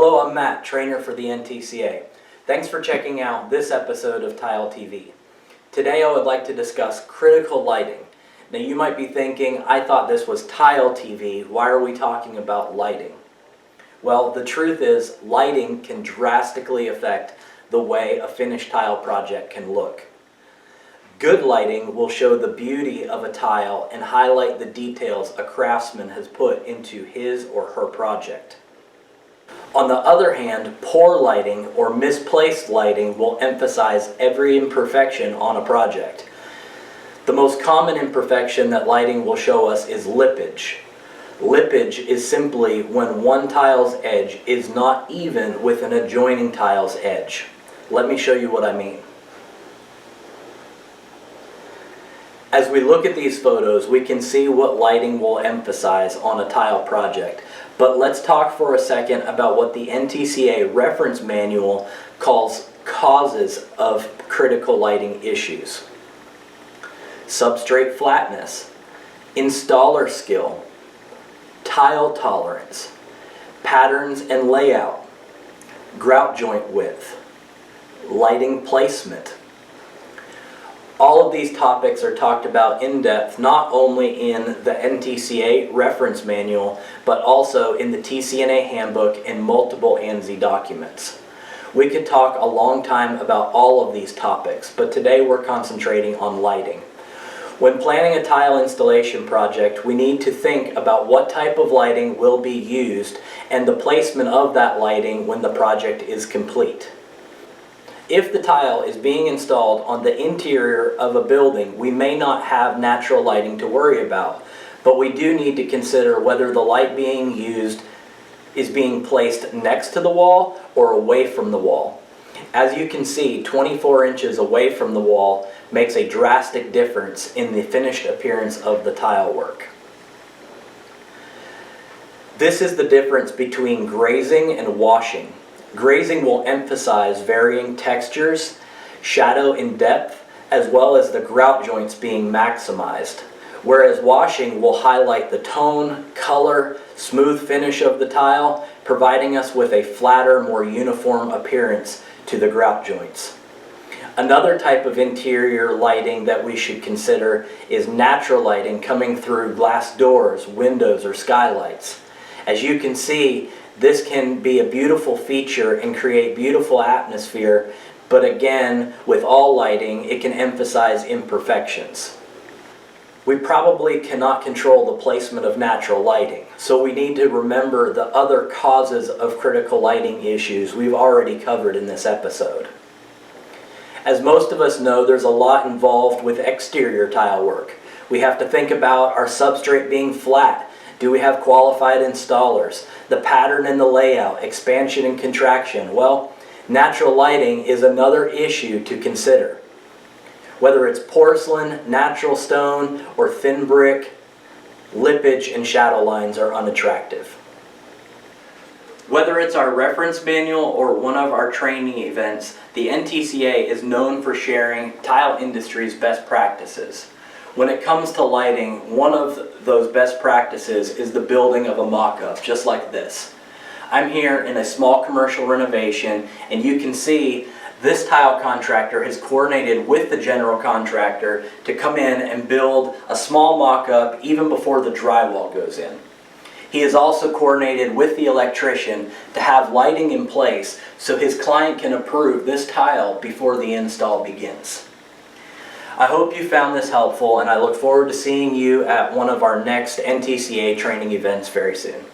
Hello, I'm Matt, trainer for the NTCA. Thanks for checking out this episode of Tile TV. Today I would like to discuss critical lighting. Now you might be thinking, I thought this was Tile TV, why are we talking about lighting? Well, the truth is, lighting can drastically affect the way a finished tile project can look. Good lighting will show the beauty of a tile and highlight the details a craftsman has put into his or her project. On the other hand, poor lighting or misplaced lighting will emphasize every imperfection on a project. The most common imperfection that lighting will show us is lippage. Lippage is simply when one tile's edge is not even with an adjoining tile's edge. Let me show you what I mean. As we look at these photos, we can see what lighting will emphasize on a tile project. But let's talk for a second about what the NTCA reference manual calls causes of critical lighting issues. Substrate flatness, installer skill, tile tolerance, patterns and layout, grout joint width, lighting placement. All of these topics are talked about in depth not only in the NTCA reference manual, but also in the TCNA handbook and multiple ANSI documents. We could talk a long time about all of these topics, but today we're concentrating on lighting. When planning a tile installation project, we need to think about what type of lighting will be used and the placement of that lighting when the project is complete. If the tile is being installed on the interior of a building, we may not have natural lighting to worry about, but we do need to consider whether the light being used is being placed next to the wall or away from the wall. As you can see, 24 inches away from the wall makes a drastic difference in the finished appearance of the tile work. This is the difference between grazing and washing. Grazing will emphasize varying textures, shadow and depth, as well as the grout joints being maximized, whereas washing will highlight the tone, color, smooth finish of the tile, providing us with a flatter, more uniform appearance to the grout joints. Another type of interior lighting that we should consider is natural lighting coming through glass doors, windows, or skylights. As you can see, this can be a beautiful feature and create beautiful atmosphere, but again, with all lighting, it can emphasize imperfections. We probably cannot control the placement of natural lighting, so we need to remember the other causes of critical lighting issues we've already covered in this episode. As most of us know, there's a lot involved with exterior tile work. We have to think about our substrate being flat. Do we have qualified installers? The pattern and the layout, expansion and contraction. Well, natural lighting is another issue to consider. Whether it's porcelain, natural stone, or thin brick, lippage and shadow lines are unattractive. Whether it's our reference manual or one of our training events, the NTCA is known for sharing tile industry's best practices. When it comes to lighting, one of those best practices is the building of a mock-up, just like this. I'm here in a small commercial renovation, and you can see this tile contractor has coordinated with the general contractor to come in and build a small mock-up even before the drywall goes in. He has also coordinated with the electrician to have lighting in place so his client can approve this tile before the install begins. I hope you found this helpful, and I look forward to seeing you at one of our next NTCA training events very soon.